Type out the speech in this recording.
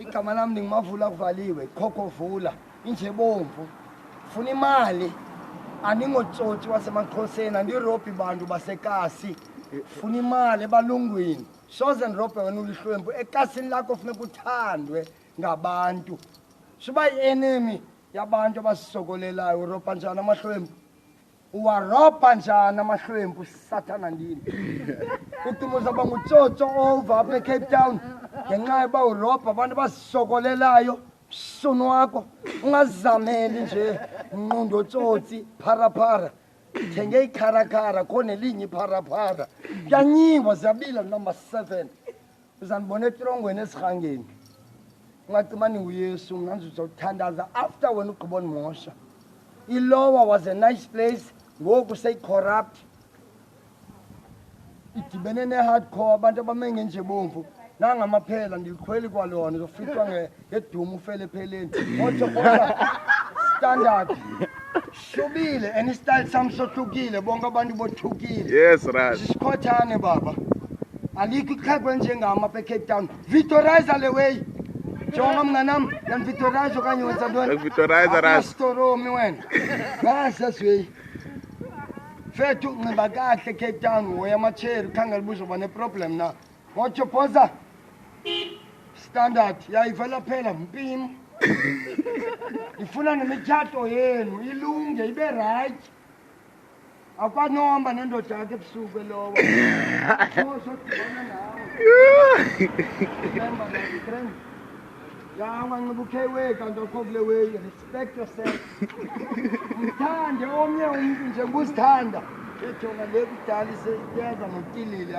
igama lami ndingimavula kuvaliwe khokho vula inje bomvu funa imali aningotsotsi wasemaXhoseni andirobhi bantu basekasi funa imali ebalungwini soze ndirobhe wena ulihlwempu ekasini lakho funeka uthandwe ngabantu suba yi-enemy yabantu abasisokolelayo urobha njani amahlwempu uwarobha njani amahlwempu sathana ndini uduma uzawuba ngutsotso over apha eCape Town ngenxa yoba urobha abantu abasisokolelayo msunu wakho ungazizameli nje nqundo tsotsi pharapara thenge ikharakara khona elinye ipharapara kuyanyiwa ziyabila number 7 uzandibona etrongweni esirhangeni ungacimani nguyesu mna ndizothandaza after wena ugqiba ndimosha ilowa was a nice place ngoku seyicorrupt idibene ne-hardcore abantu abamenye nje bomvu nangamaphela ndilikhweli kwalona uzofitwa ngedumu ufele epheleni otshokola standard shubile and istyle sam sohlukile bonke abantu bothukile Yes, right. Sisikhothane baba alikho iqhaqwe njengam apha eCape Town victorizer le way jonga mnganam yanvictorize okanye wenza ntoni Victorizer ras. storomi wena ngasasweyi fethu unxiba kahle eCape Town woya amatsheri khangela uba uzoba neproblem na ngotsho phosa standard yayivela phela mpim ifuna nemitshato yenu ilunge ibe right akwanohamba nendoda yakhe ebusuku elowa sodibana nawe remember my friend wanxiba ukhewe kanti akho kule way respect yourself mthande omnye umntu njengozithanda ejonga le kudala iseyeza notilile